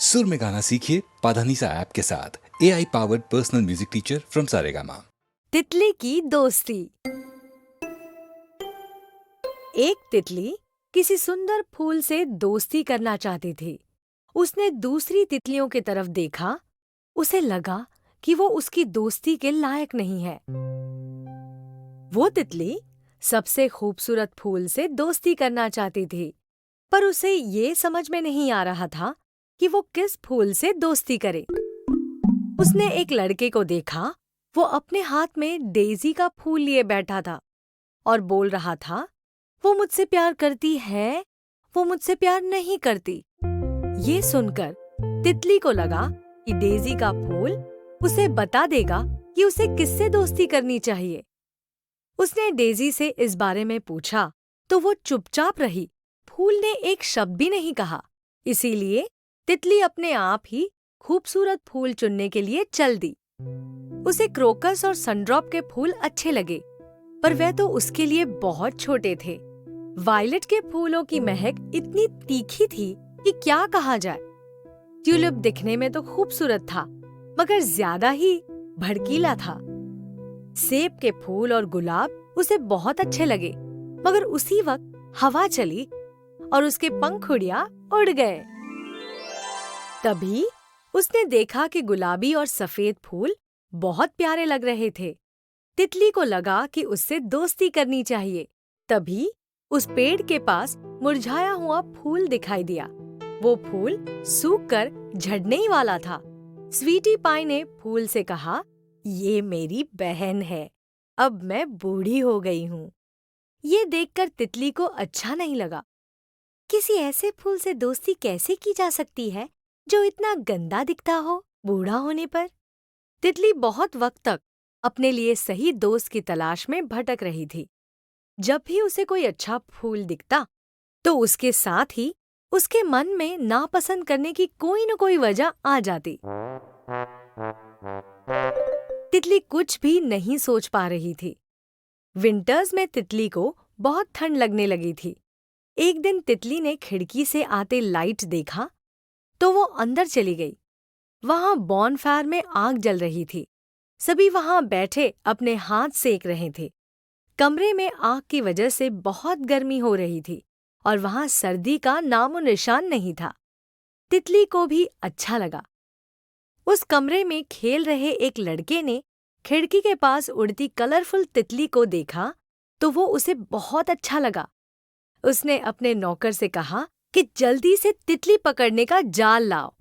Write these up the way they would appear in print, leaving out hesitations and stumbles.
सुर में गाना सीखिए पाधानीसा ऐप के साथ। AI powered personal music teacher from Saregama. तितली की दोस्ती। एक तितली किसी सुंदर फूल से दोस्ती करना चाहती थी। उसने दूसरी तितलियों की तरफ देखा। उसे लगा कि वो उसकी दोस्ती के लायक नहीं है। वो तितली सबसे खूबसूरत फूल से दोस्ती करना चाहती थी, पर उसे ये समझ में नहीं आ रहा था कि वो किस फूल से दोस्ती करे। उसने एक लड़के को देखा। वो अपने हाथ में डेज़ी का फूल लिए बैठा था और बोल रहा था, वो मुझसे प्यार करती है, वो मुझसे प्यार नहीं करती। ये सुनकर तितली को लगा कि डेज़ी का फूल उसे बता देगा कि उसे किससे दोस्ती करनी चाहिए। उसने डेज़ी से इस बारे में पूछा तो वो चुपचाप रही। फूल ने एक शब्द भी नहीं कहा। इसीलिए तितली अपने आप ही खूबसूरत फूल चुनने के लिए चल दी। उसे क्रोकस और सनड्रॉप के फूल अच्छे लगे, पर वह तो उसके लिए बहुत छोटे थे। वायलेट के फूलों की महक इतनी तीखी थी कि क्या कहा जाए। ट्यूलिप दिखने में तो खूबसूरत था, मगर ज्यादा ही भड़कीला था। सेब के फूल और गुलाब उसे बहुत अच्छे लगे, मगर उसी वक्त हवा चली और उसके पंखुड़ियां उड़ गए। तभी उसने देखा कि गुलाबी और सफेद फूल बहुत प्यारे लग रहे थे। तितली को लगा कि उससे दोस्ती करनी चाहिए। तभी उस पेड़ के पास मुरझाया हुआ फूल दिखाई दिया। वो फूल सूखकर झड़ने ही वाला था। स्वीटी पाई ने फूल से कहा, ये मेरी बहन है, अब मैं बूढ़ी हो गई हूँ। ये देखकर तितली को अच्छा नहीं लगा। किसी ऐसे फूल से दोस्ती कैसे की जा सकती है जो इतना गंदा दिखता हो बूढ़ा होने पर? तितली बहुत वक्त तक अपने लिए सही दोस्त की तलाश में भटक रही थी। जब भी उसे कोई अच्छा फूल दिखता तो उसके साथ ही उसके मन में नापसंद करने की कोई न कोई वजह आ जाती। तितली कुछ भी नहीं सोच पा रही थी। विंटर्स में तितली को बहुत ठंड लगने लगी थी। एक दिन तितली ने खिड़की से आते लाइट देखा तो वो अंदर चली गई। वहां बॉनफायर में आग जल रही थी। सभी वहां बैठे अपने हाथ सेक रहे थे। कमरे में आग की वजह से बहुत गर्मी हो रही थी और वहां सर्दी का नामो निशान नहीं था। तितली को भी अच्छा लगा। उस कमरे में खेल रहे एक लड़के ने खिड़की के पास उड़ती कलरफुल तितली को देखा तो वो उसे बहुत अच्छा लगा। उसने अपने नौकर से कहा कि जल्दी से तितली पकड़ने का जाल लाओ।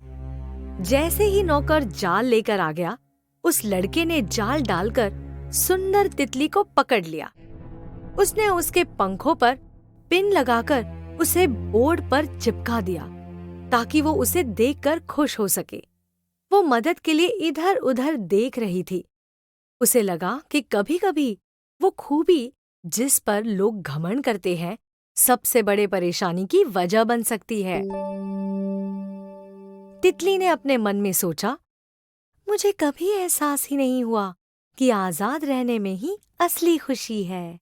जैसे ही नौकर जाल लेकर आ गया, उस लड़के ने जाल डालकर सुंदर तितली को पकड़ लिया। उसने उसके पंखों पर पिन लगाकर उसे बोर्ड पर चिपका दिया ताकि वो उसे देखकर खुश हो सके। वो मदद के लिए इधर-उधर देख रही थी। उसे लगा कि कभी-कभी वो खूबी जिस पर लोग घमंड करते हैं, सबसे बड़े परेशानी की वजह बन सकती है। तितली ने अपने मन में सोचा, मुझे कभी एहसास ही नहीं हुआ कि आजाद रहने में ही असली खुशी है।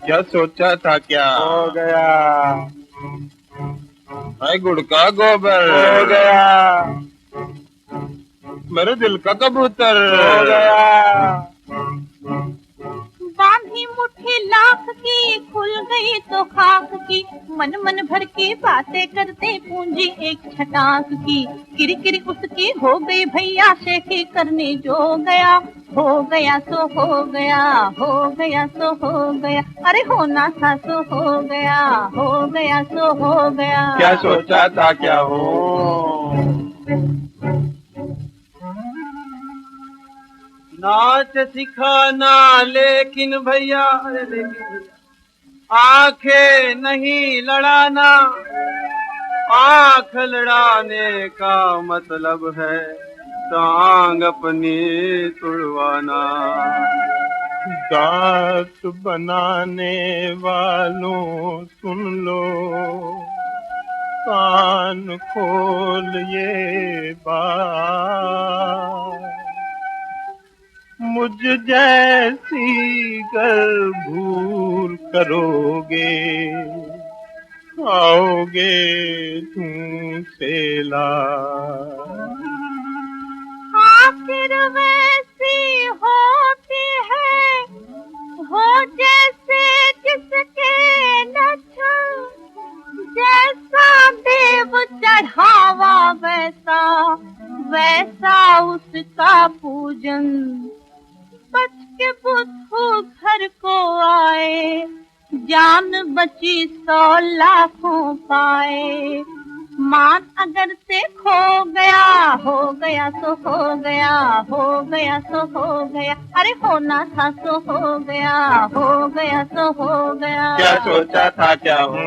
क्या सोचा था, क्या हो गया? मैं गुड़ का गोबर हो गया? मेरे दिल का कबूतर हो गया? बांधी मुट्ठी लाख की, खुल गई तो खाक की, मन मन भर के बातें करते पूंजी एक छटाक की। किरकिरी उसकी हो गई भैया से की करने जो गया, हो गया सो हो गया, हो गया सो हो गया, अरे होना था सो हो गया, हो गया सो हो गया। क्या सोचा था, क्या हो? नाच सिखाना लेकिन भैया, आंखें नहीं लड़ाना, आंख लड़ाने का मतलब है टांग अपनी तुड़वाना। दांत बनाने वालों सुन लो, कान खोल ये बात, मुझ जैसी गर भूल करोगे, आओगे तुम से लाज। आखिर वैसी होती है, हो जैसे जिसके लक्षण, जैसा देव चढ़ावा वैसा, वैसा उसका पूजन। बच के बुद्धू घर को आए, जान बची 100 लाखों पाए। मान अगर से खो गया, हो गया सो हो गया, हो गया सो हो गया, अरे होना था सो हो गया, हो गया सो हो गया। क्या सोचा था क्या हूँ।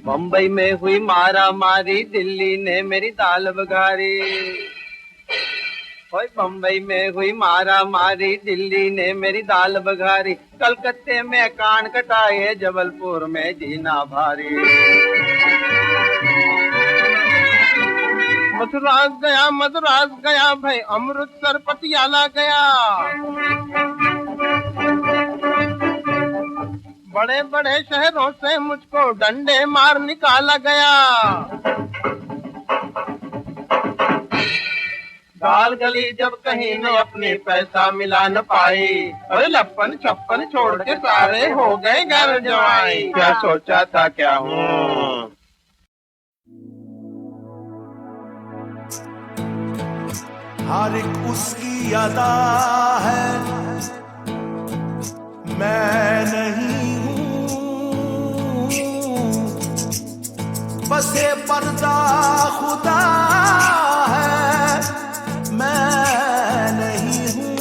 बम्बई में हुई मारा मारी, दिल्ली ने मेरी दाल बघारी। ओए बम्बई में हुई मारा मारी, दिल्ली ने मेरी दाल बघारी। कलकत्ते में कान कटाए, जबलपुर में जीना भारी। मद्रास गया भाई, अमृतसर पटियाला गया। बड़े बड़े शहरों से मुझको डंडे मार निकाला गया। दाल गली जब कहीं न अपने पैसा मिला न पाई, अरे लप्पन छप्पन छोड़ के सारे हो गए घर जवाई। क्या सोचा था क्या हूँ। हर एक उसकी अदा है, मैं नहीं हूँ, बस ये पर्दा खुदा है, मैं नहीं हूँ।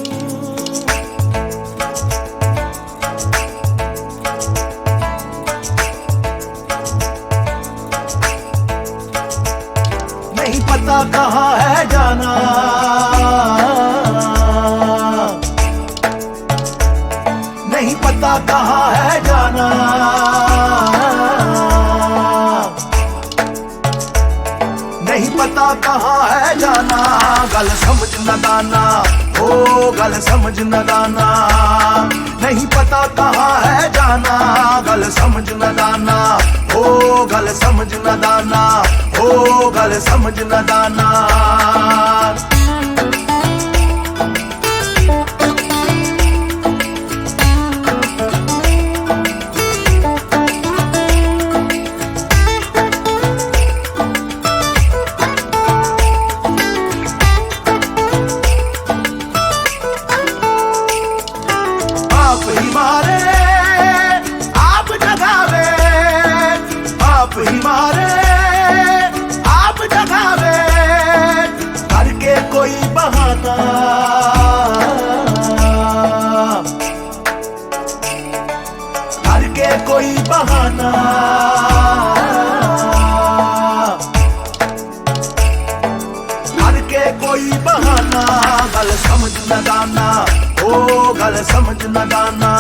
नहीं पता कहाँ है जाना, नहीं पता कहाँ है जाना, नहीं पता कहाँ है जाना। गल समझ न दाना, ओ गल समझ न दाना। नहीं पता कहाँ है जाना, गल समझ न दाना, ओ गल समझ न दाना, ओ गल समझ न दाना। आप ही मारे, आप जगावे, आप ही मारे, आप जगावे, करके कोई बहाना, करके कोई बहाना। करके कोई बहाना, गल समझ न दाना, ओ गल समझ न दाना।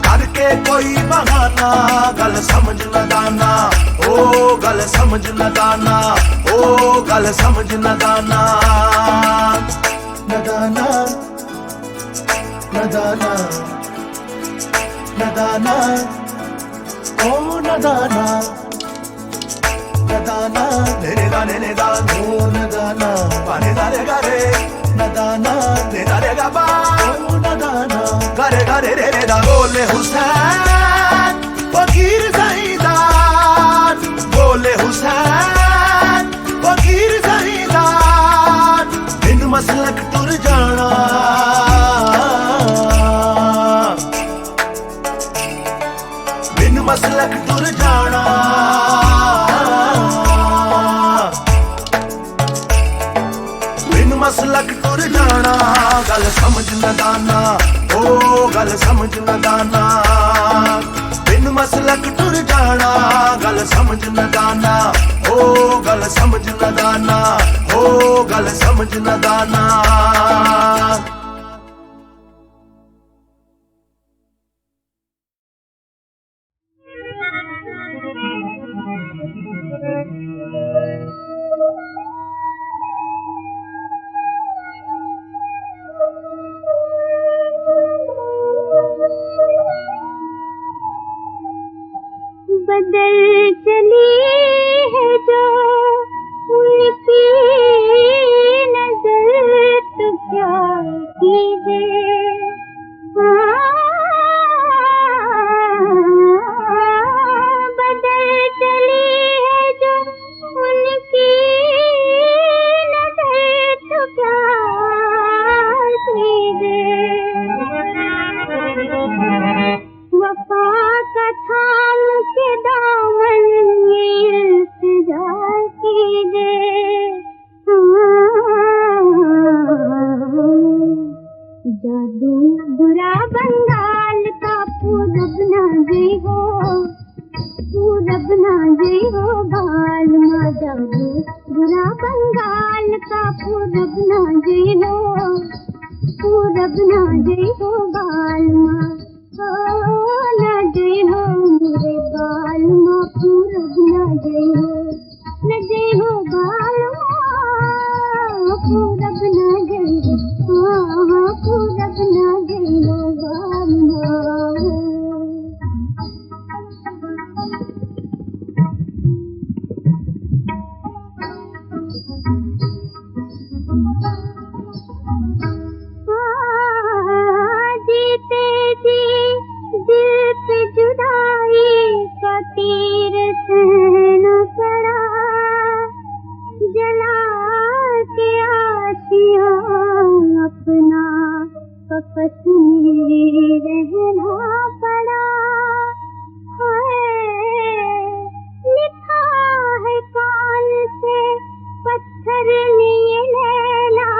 करके कोई बहाना, गल समझ न दाना, ओ गल समझ न दाना, ओ गल समझ न दाना। न दाना, न दाना, न दाना, ओ न दाना, न दाना, ने गा ने गा, ओ न दाना, पाने गा रे गा रे, न दाना, ने गा रे गा बा, ओ न दाना, गा रे रे दा। बोले हुसैन फकीर ज़हीदार, बोले हुसैन फकीर ज़हीदार, बिन मसलक टुर जाना, बिन मसलक टुर जाना। मसलक तुर जाना गल समझ न दाना ओ गल समझ न दाना बिन मसलक तुर जाना गल समझ न दाना ओ गल समझ न दाना ओ गल समझ न दाना बदल चली है जो उनकी नजर तो क्या कीजिए बदल चली है जो उनकी नजर तो क्या कीजिए वफा का थाम के दामन ये इल्तिजा कीजिए जादू बुरा बंगाल का पूरब ना जी हो बाल मा जादू बुरा बंगाल का पूरब ना जी हो बाल मा ना जय हो मेरे बाल माँ पूरब ना जय हो बाल माँ पूरब ना जय हो पूरब ना जय हो बाल माँ जीते जी दिल पे जुदाई का तीर सहना पड़ा जला के आशियाँ अपना कपस में रहना पड़ा है लिखा है कान से पत्थर ने ये लैला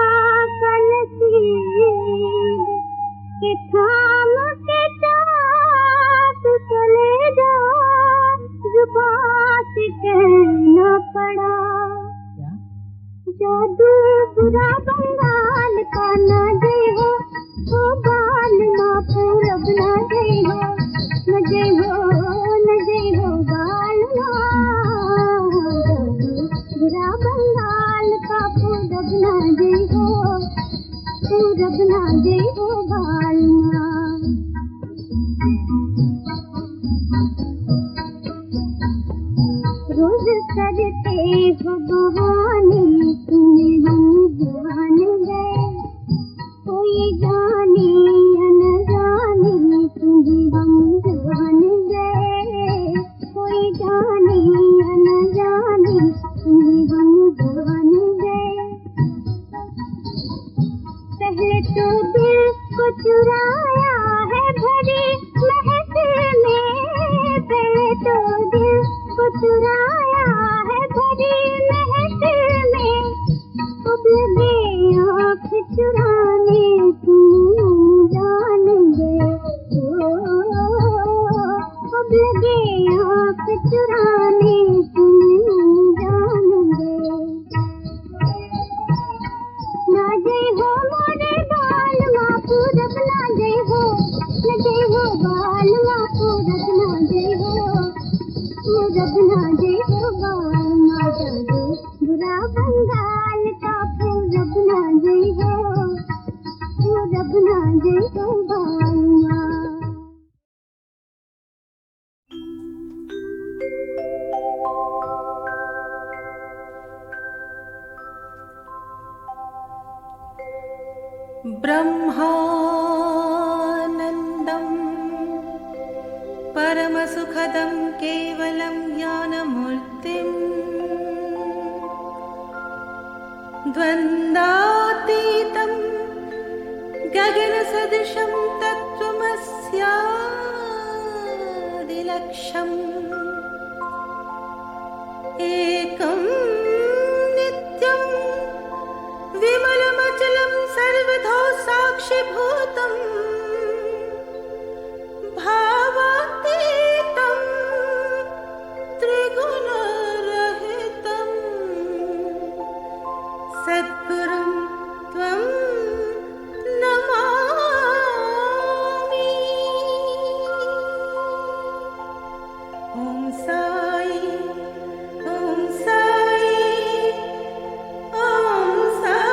का नसीब के थाम के चाक चले जा जुबान से कहना पड़ा जादू बुरा बंगाल का ना जय हो बाल माँ पूरब ना जय हो बाल माँ जादू बुरा बंगाल का पूरब ना जय हो बाल माँ रोज करते हो बहाने तुम्हें हम जान गए कोई जाने या न जाने तुम्हें हम जान गए कोई जाने या न जाने तुम्हें हम जान गए पहले तो दिल को चुराया है भरी महफिल में पहले तो दिल को चुराया है भरी महफिल में अब लगे आँख चुराने तुम जान गए अब लगे आँख चुराने तुम जान गए ना जय हो मोरे बाल माँ पूरब ना जय हो बाल माँ पूरब ना जय हो बाल माँ जादू बुरा बंगाल का पूरब ना जय हो बाल माँ ब्रह्मानन्दं परमसुखदं केवलं ज्ञानमूर्तिम् द्वन्द्वातीतं गगनसदृशं तत्त्वमस्यादिलक्ष्यम् एकं नित्यं विमलमचलं वशीभूतं भावातीतं त्रिगुणरहितं सद्गुरुं त्वं नमामि। ॐ साई ॐ साई ॐ साई।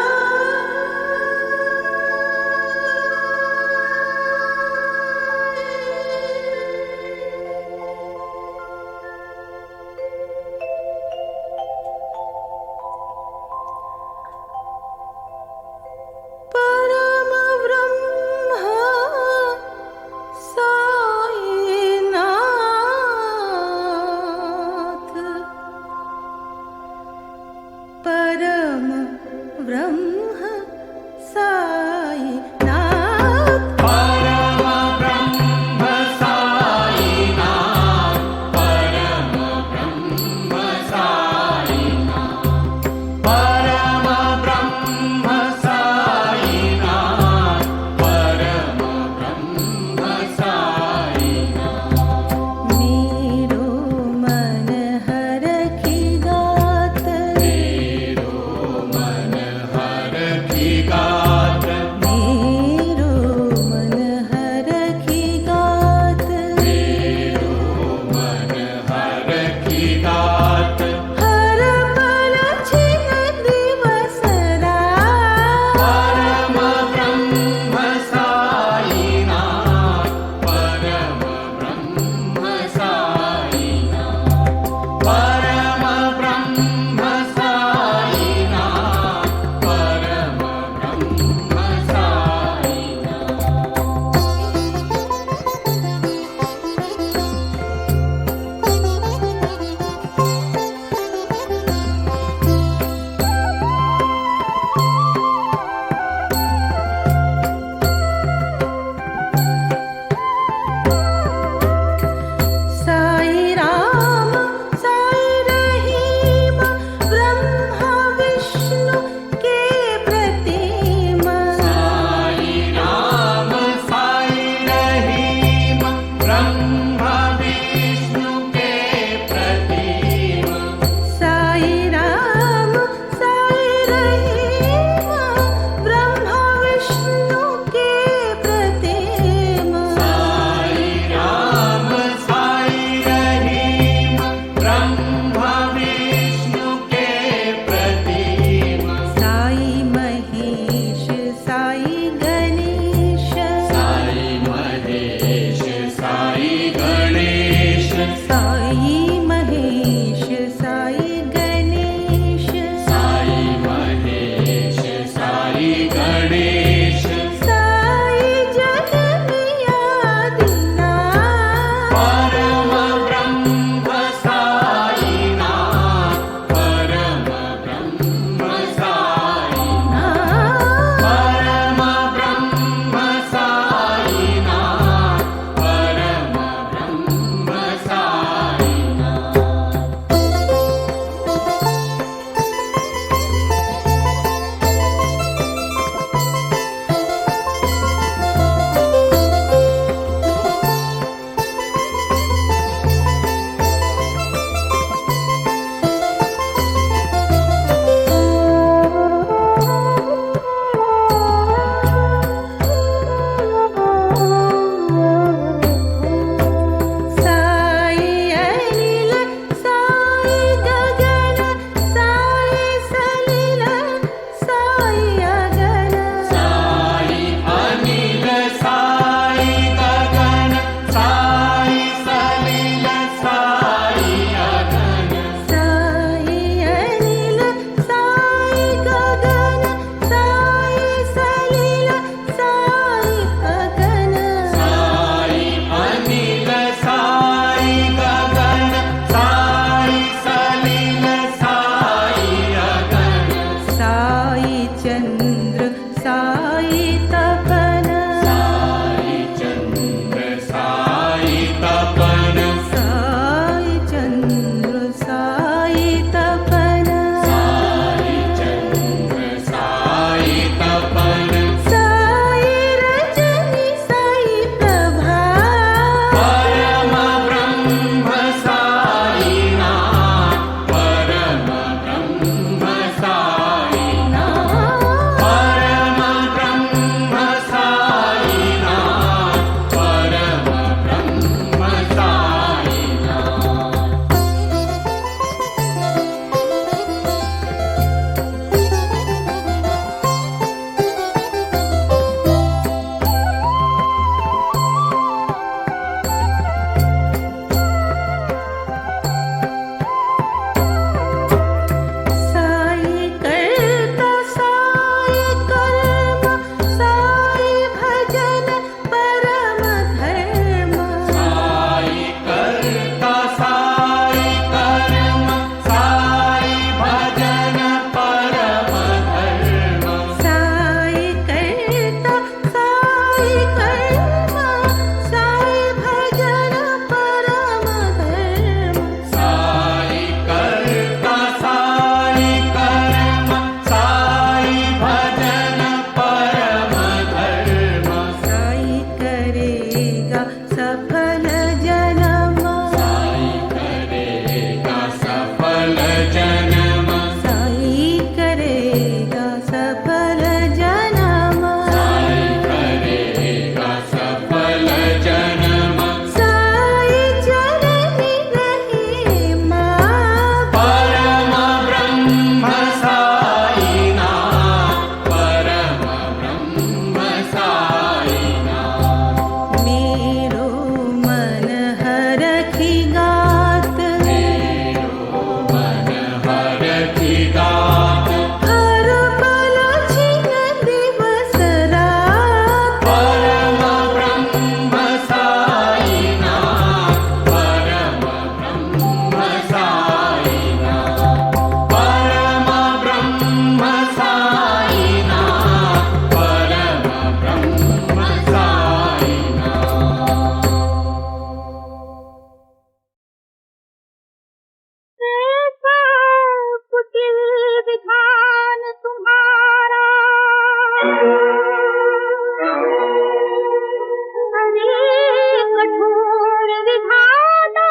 कठोर विधाता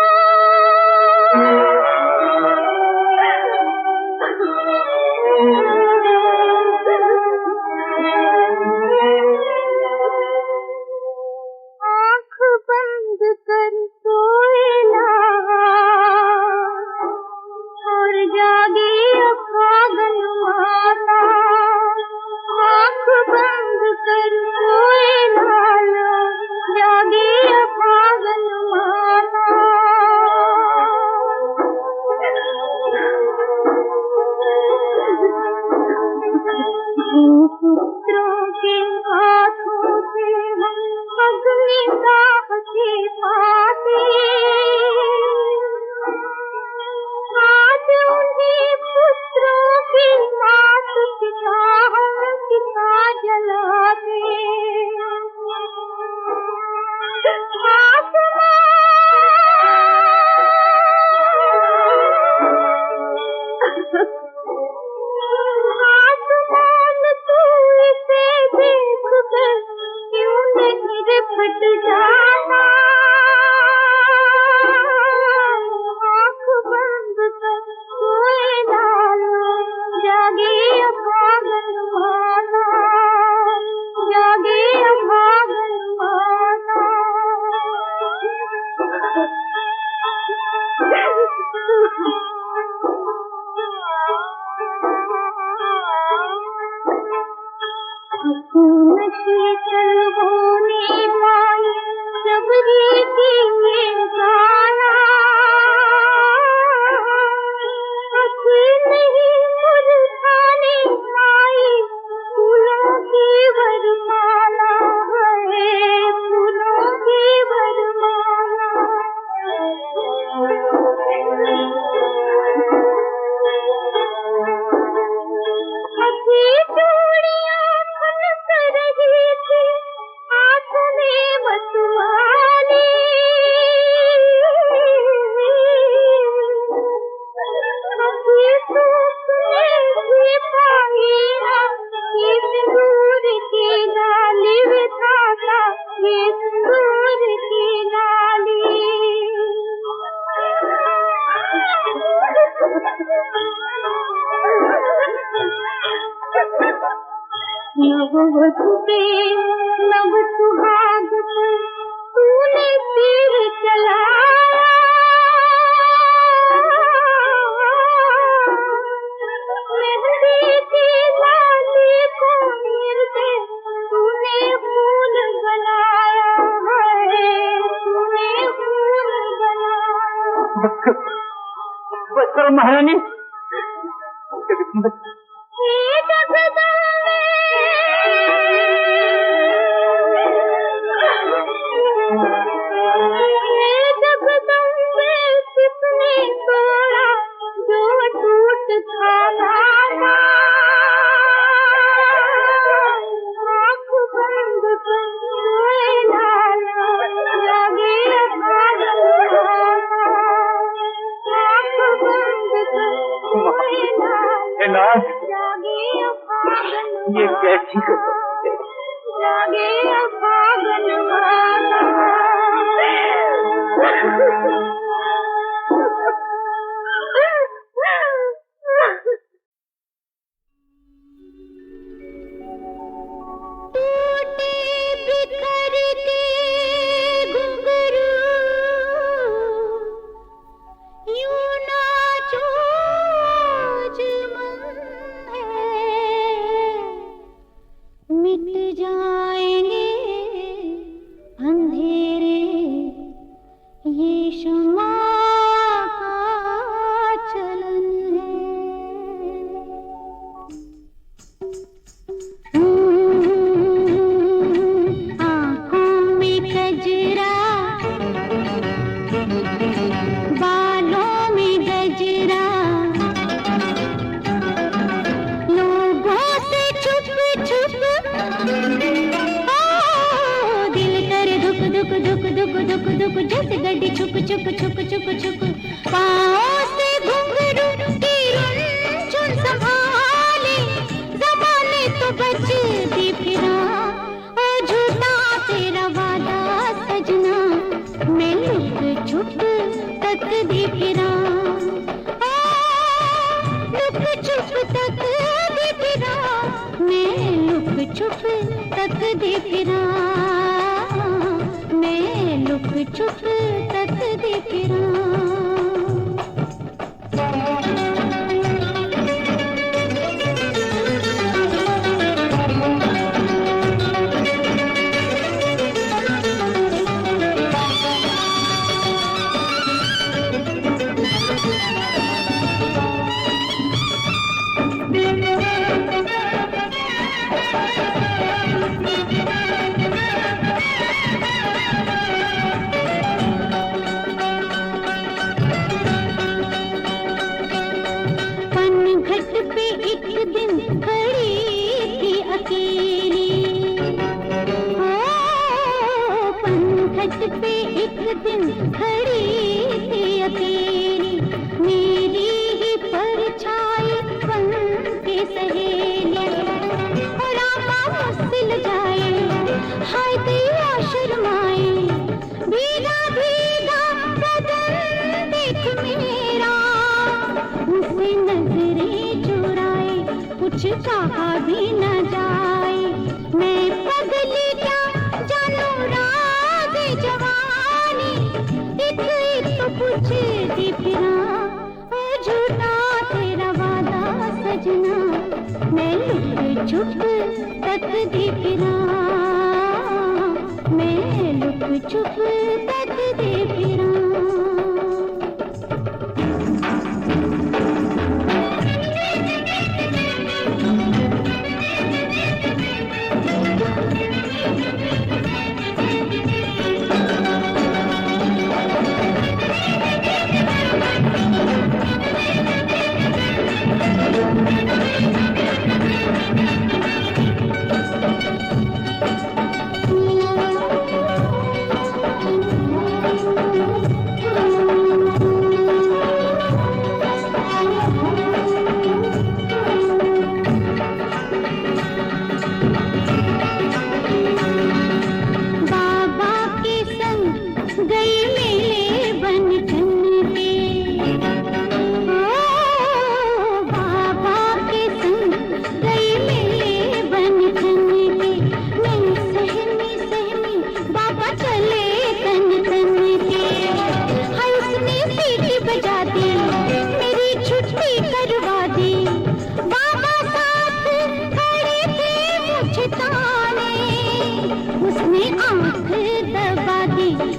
आँख बंद कर सोएला और जागे अभागन माता। आँख बंद कर सोएला जागे अभागन माता। पुत्रों के हाथों से हम अग्निदाह के पाते। आज उन्हीं पुत्रों की मात पिता हम पिता जलाते। आसमान तू इसे देख कर क्यों नहीं फट जाता। आँख बंद कर सोए लालो जागे अभागन माता। जागे अभागन माता। शीतल होने पाई सबरी की ये गाना। नहीं मुरझाने पाई फूलों की वरमाला है। फूलों की वरमाला। हंसी चूड़ियां खनक रही थी हाथों में मतवाली। हंसी सूखने से पाई ना ये सिंदूर की डाली विधाता। ये सिंदूर की डाली। नववधू के नव सुहाग पर तूने तीर चलाया। मेहंदी की डाली को मिलते तूने फूल बनाया है। तूने फूल बनाया। बस करो महारानी। हे जगदम्बे किसने तोड़ा जो टूट था लाला। आँख बंद कर सोए लाला जागे अभागन माता। आँख बंद कर सोए लाला जागे अभागन माता। ये कैसी जागे अभागन माता। टूटे बिखर के घुंघरू यूं नाचो मन है। मिट जाएंगे अंधेरे ये शम्मा का चलन है। आँखों में कजरा बालों में गजरा लोगों से छुप छुप दिल कर दुख दुख दुख दुख दुख दुख जैसे गड्डी छुक छुक छुक छुक छुक पाँव से घुंघरू की रुनझुन संभाले जमाने तो बचती छुप तक दी फिरा, मैं लुक छुप तक दी फिरा। एक दिन खड़ी थी अकेली, पनघट पे एक दिन खड़ी थी अकेली, मेरी ही परछाई बन के सहेली। और आका मुझसिल जाए, हाय दिया शर्माए, भीगा भीगा बदन देख मेरा, मुझसे नजरें चुराए कुछ कहा भी न जाए। मैं पगली क्या जानू राज जवानी, एक तो पूछती फिरा, ओ झूठा तेरा वादा सजना, मैं लुक छुप तक दी फिरा, मैं लुक छुप तक दी फिरा।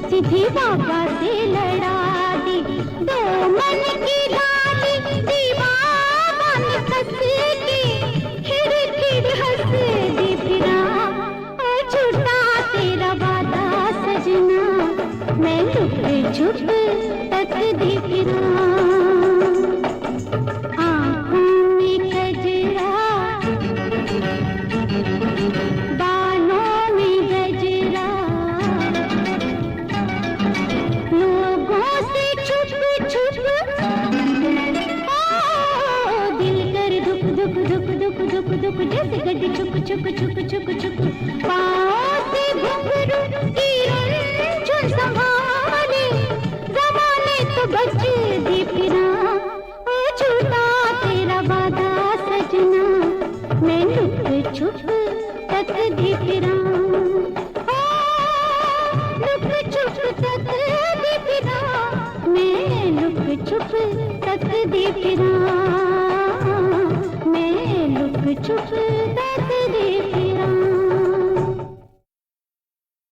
सीधी बाबा से लड़ा दी, दो मन की डाली दीवाना ने कस के, खिड़ खिड़ हंस दी फिरा, ओ झूठा तेरा वादा सजना, मैं लुक छुप तक दी फिरा। आँखों में कजरा, बालों में गजरा, दुख जैसे गड्डी छुक छुक छुक छुक छुक, पाँव से घुंघरू की रुंझुन संभाले, ज़माने तो बच दी फिरा, ओ झूठा तेरा वादा सजना, मैं लुक छुप तक दी फिरा, लुक छुप तक दी फिरा, मैं लुक छुप तक दी फिरा।